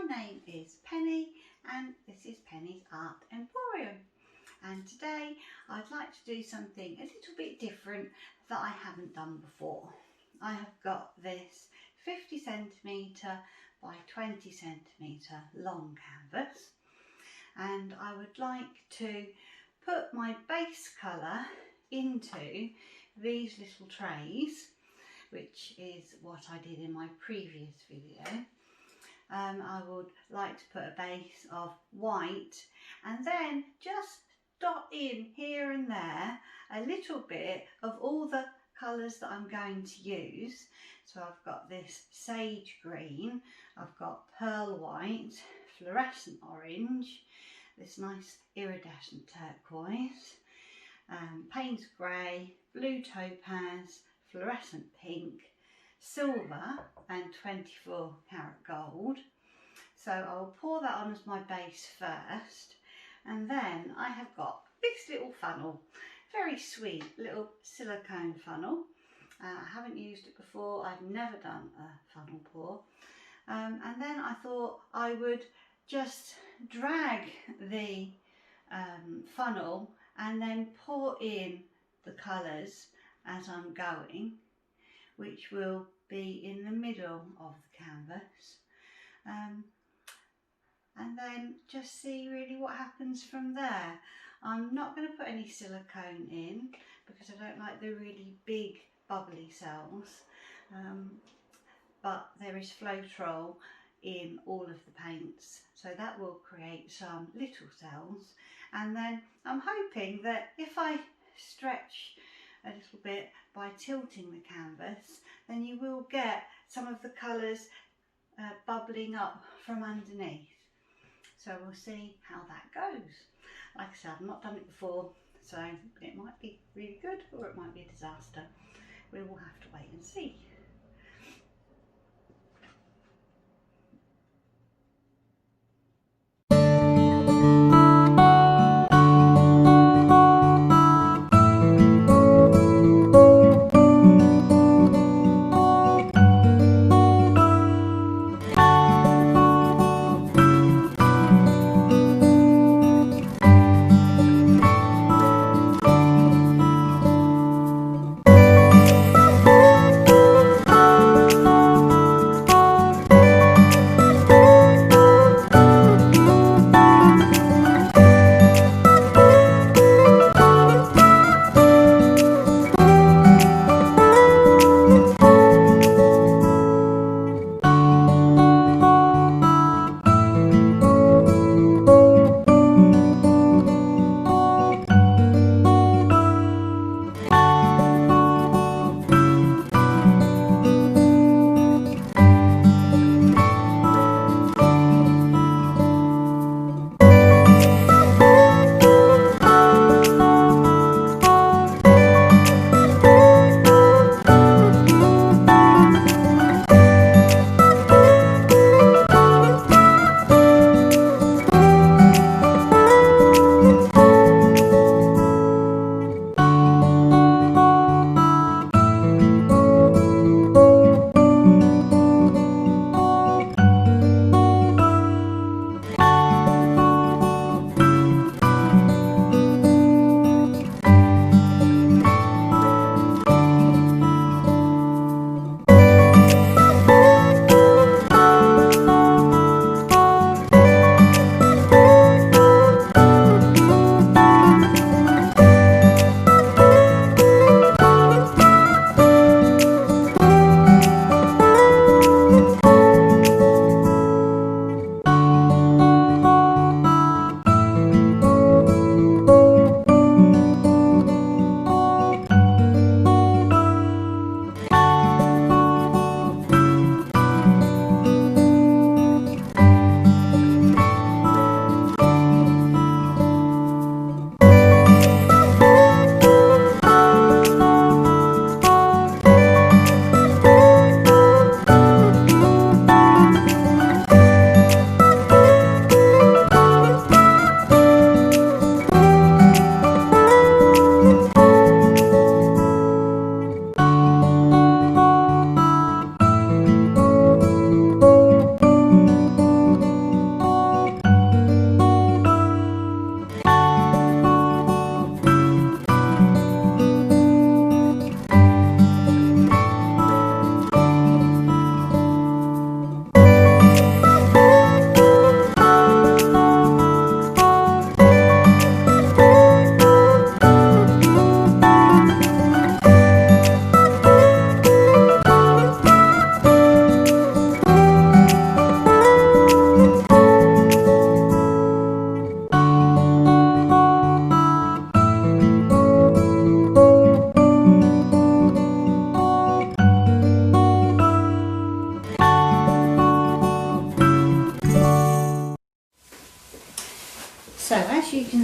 my name is Penny and this is Penny's Art Emporium, and today I'd like to do something a little bit different that I haven't done before. I have got this 50 centimetre by 20 centimetre long canvas, and I would like to put my base colour into these little trays, which is what I did in my previous video. I would like to put a base of white and then just dot in here and there a little bit of all the colours that I'm going to use. So I've got this sage green, I've got pearl white, fluorescent orange, this nice iridescent turquoise, Payne's grey, blue topaz, fluorescent pink, silver and 24 karat gold. So I'll pour that on as my base first, and then I have got this little funnel, very sweet little silicone funnel. I haven't used it before, I've never done a funnel pour, and then I thought I would just drag the funnel and then pour in the colours as I'm going, which will be in the middle of the canvas, and then just see really what happens from there. I'm not going to put any silicone in because I don't like the really big bubbly cells, but there is Floetrol in all of the paints, so that will create some little cells, and then I'm hoping that if I stretch a little bit by tilting the canvas, then you will get some of the colours bubbling up from underneath. So we'll see how that goes. Like I said, I've not done it before, so it might be really good or it might be a disaster. We will have to wait and see.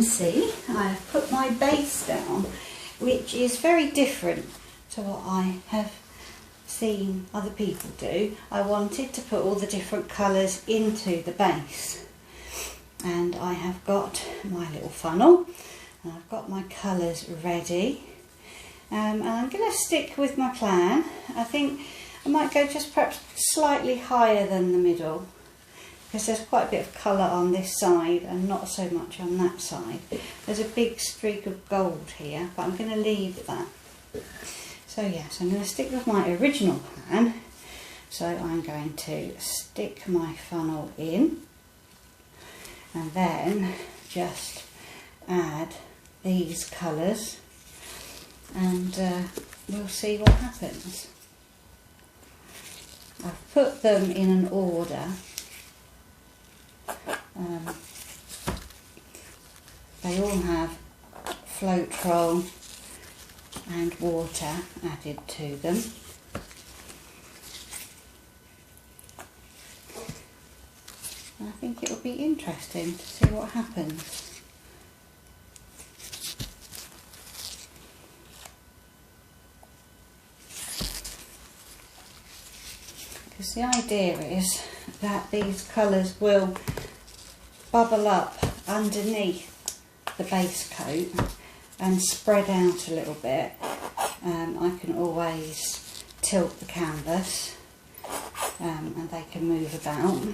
see, I have put my base down, which is very different to what I have seen other people do. I wanted to put all the different colours into the base, and I have got my little funnel and I've got my colours ready, and I'm going to stick with my plan. I think I might go just perhaps slightly higher than the middle, because there's quite a bit of colour on this side and not so much on that side. There's a big streak of gold here, but I'm going to leave that. So yes, I'm going to stick with my original plan. So I'm going to stick my funnel in and then just add these colours, and we'll see what happens. I've put them in an order. They all have Floetrol and water added to them. I think it will be interesting to see what happens. Because the idea is that these colours will bubble up underneath the base coat and spread out a little bit. I can always tilt the canvas and they can move about.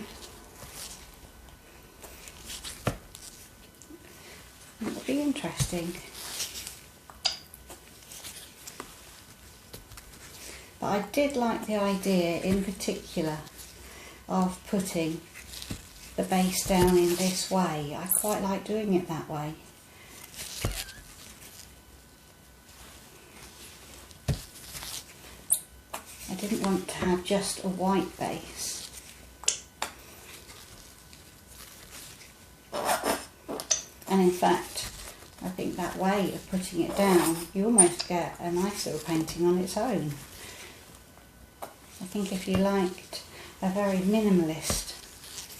It'll be interesting. But I did like the idea in particular of putting the base down in this way. I quite like doing it that way. I didn't want to have just a white base. And in fact, I think that way of putting it down, you almost get a nice little painting on its own. I think if you liked a very minimalist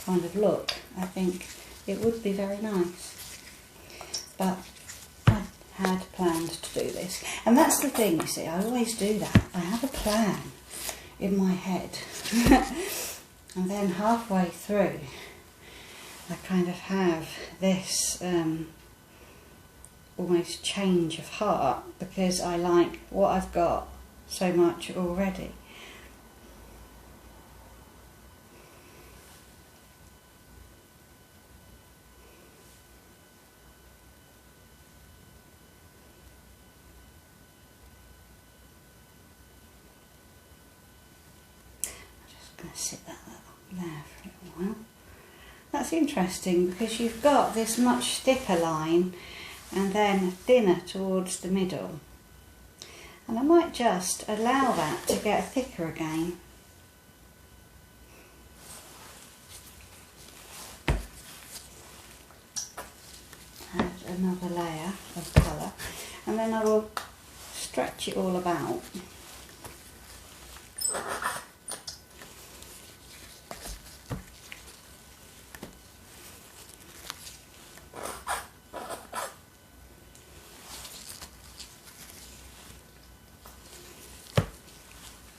kind of look, I think it would be very nice. But I had planned to do this, and that's the thing, you see, I always do that. I have a plan in my head and then halfway through I kind of have this almost change of heart, because I like what I've got so much already. Sit that there for a little while. That's interesting, because you've got this much thicker line and then thinner towards the middle, and I might just allow that to get thicker again. Add another layer of colour, and then I will stretch it all about.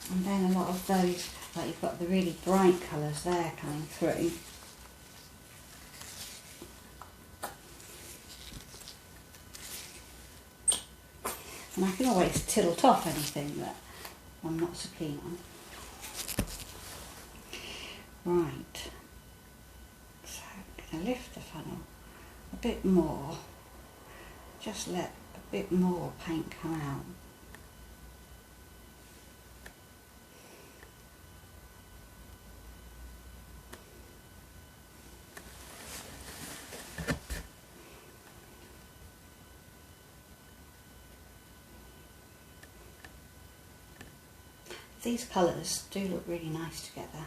And then a lot of those, like you've got the really bright colours there coming through. And I can always tilt off anything that I'm not so keen on. Right, so I'm going to lift the funnel a bit more, just let a bit more paint come out. These colours do look really nice together.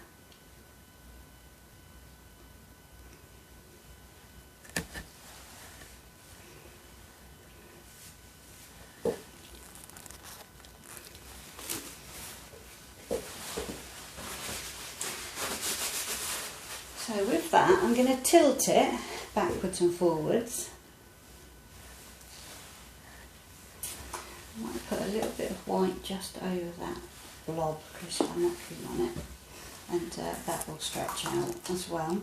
So with that, I'm going to tilt it backwards and forwards just over that blob because I'm not keen on it, and that will stretch out as well.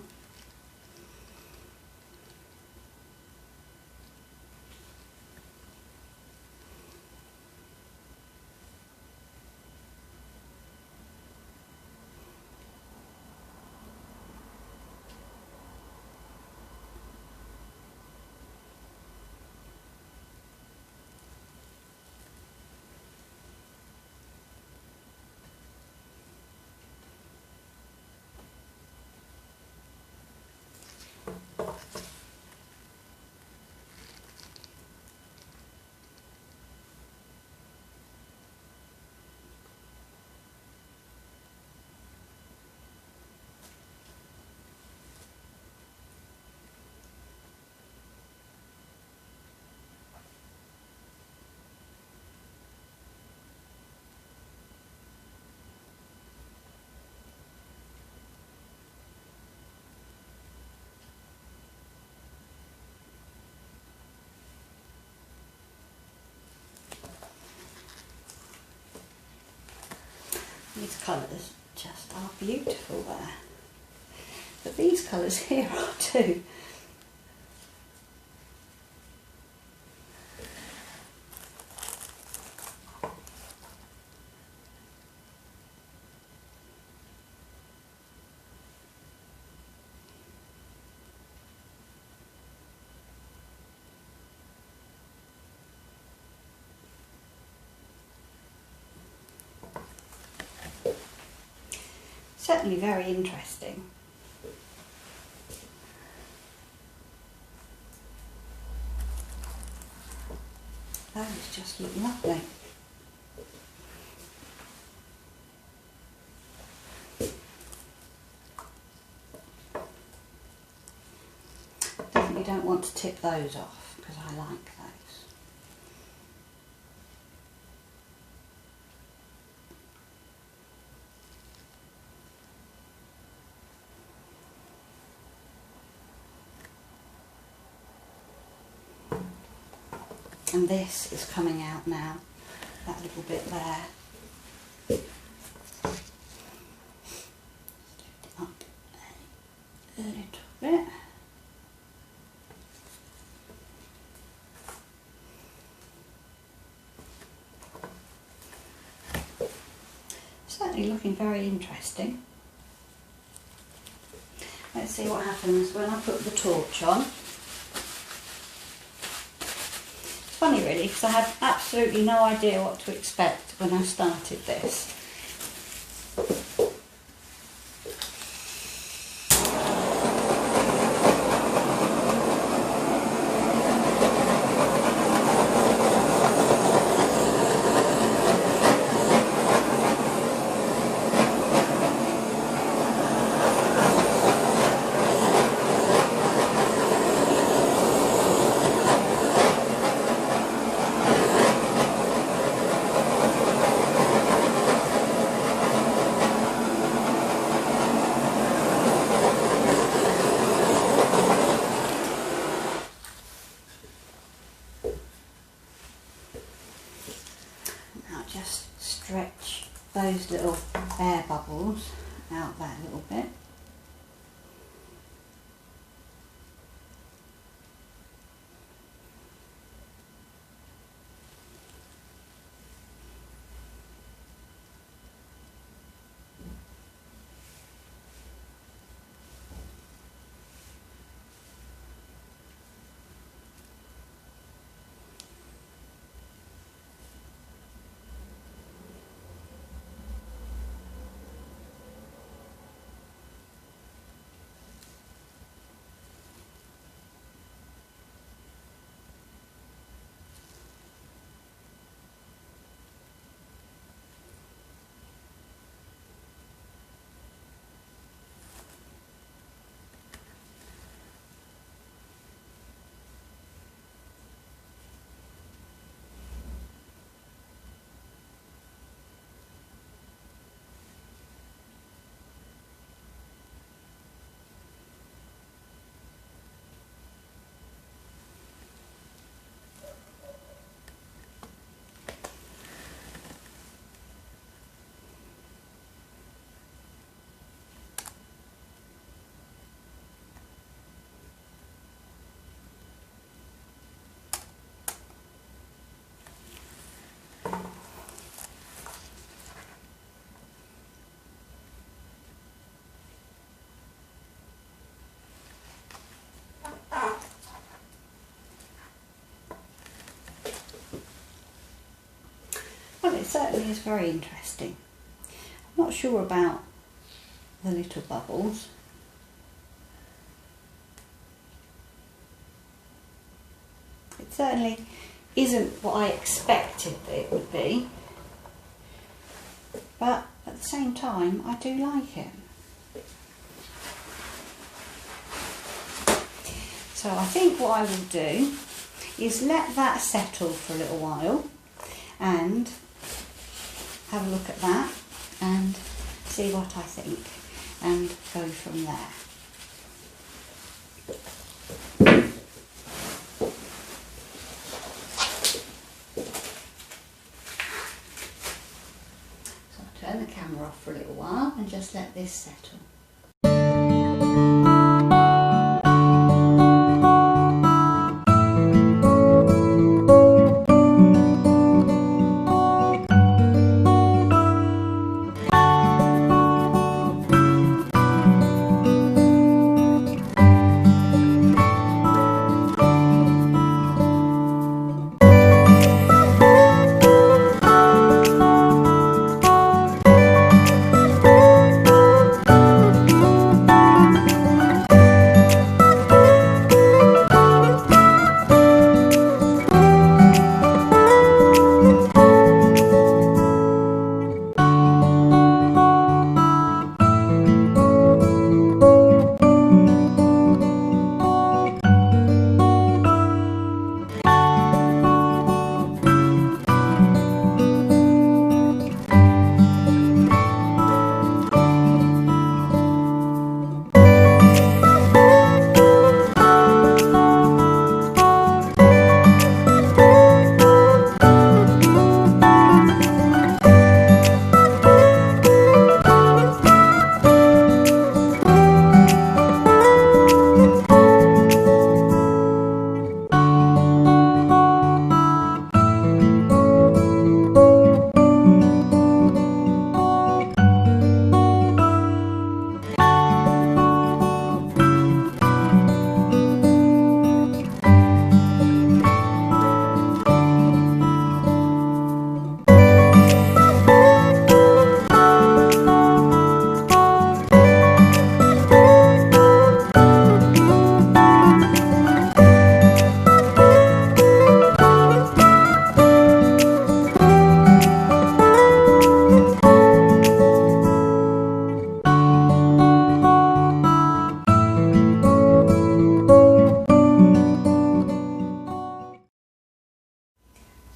These colours just are beautiful there. But these colours here are too. Certainly very interesting. Those just look lovely. Definitely don't want to tip those off because I like those. And this is coming out now, that little bit there. Up a little bit. Certainly looking very interesting. Let's see what happens when I put the torch on. Funny really, because I had absolutely no idea what to expect when I started this. Stretch those little air bubbles out that little bit. it certainly is very interesting. I'm not sure about the little bubbles. It certainly isn't what I expected it would be, but at the same time I do like it. So I think what I will do is let that settle for a little while and have a look at that and see what I think and go from there. So I'll turn the camera off for a little while and just let this settle.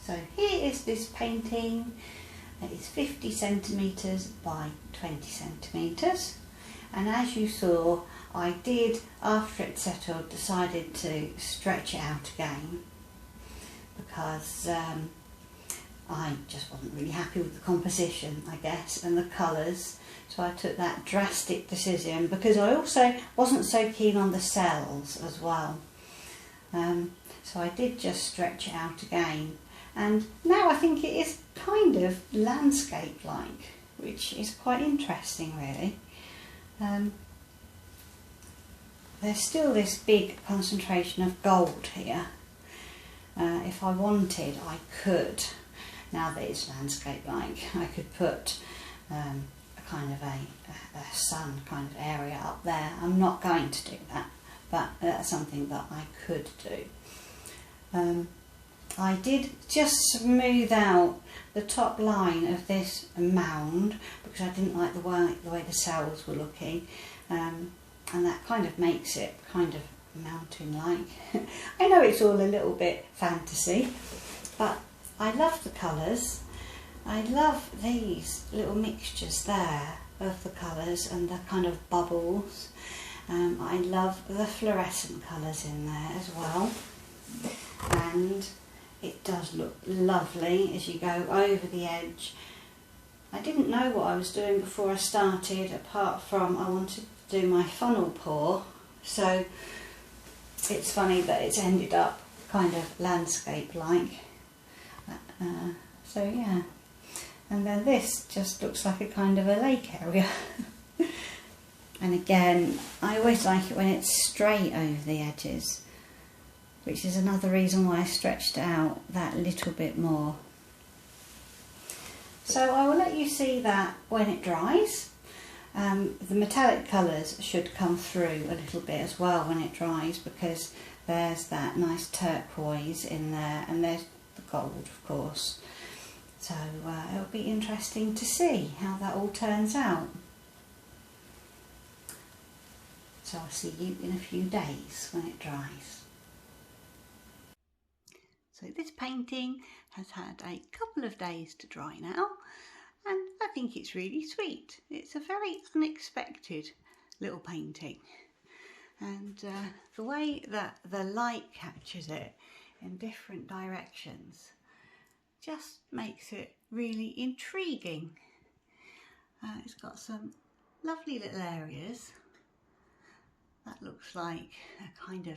So here is this painting. It is 50 centimetres by 20 centimetres, and as you saw, I did, after it settled, decided to stretch it out again because I just wasn't really happy with the composition, I guess, and the colours. So I took that drastic decision because I also wasn't so keen on the cells as well. So I did just stretch it out again. And now I think it is kind of landscape-like, which is quite interesting really. There's still this big concentration of gold here. If I wanted, I could, now that it's landscape-like, I could put a kind of a sun kind of area up there. I'm not going to do that, but that's something that I could do. I did just smooth out the top line of this mound because I didn't like the way the cells were looking, and that kind of makes it kind of mountain-like. I know it's all a little bit fantasy, but I love the colours. I love these little mixtures there of the colours and the kind of bubbles. I love the fluorescent colours in there as well, and it does look lovely as you go over the edge. I didn't know what I was doing before I started, apart from I wanted to do my funnel pour, so it's funny that it's ended up kind of landscape-like. So yeah, and then this just looks like a kind of a lake area. And again, I always like it when it's straight over the edges, which is another reason why I stretched it out that little bit more. So I will let you see that when it dries. The metallic colours should come through a little bit as well when it dries, because there's that nice turquoise in there and there's the gold, of course. So it'll be interesting to see how that all turns out. So I'll see you in a few days when it dries. So this painting has had a couple of days to dry now, and I think it's really sweet. It's a very unexpected little painting, and the way that the light captures it in different directions just makes it really intriguing. It's got some lovely little areas. That looks like a kind of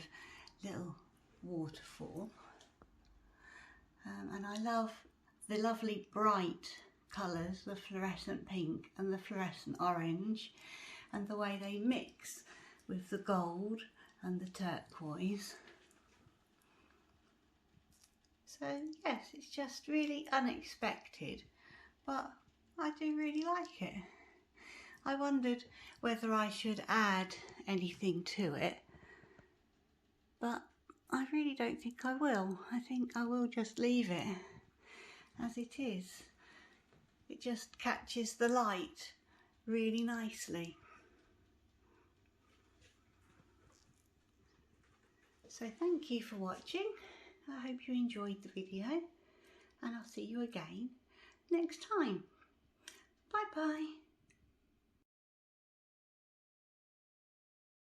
little waterfall. And I love the lovely bright colours, the fluorescent pink and the fluorescent orange, and the way they mix with the gold and the turquoise. So yes, it's just really unexpected, but I do really like it. I wondered whether I should add anything to it, but I really don't think I will. I think I will just leave it as it is. It just catches the light really nicely. So thank you for watching. I hope you enjoyed the video, and I'll see you again next time. Bye bye.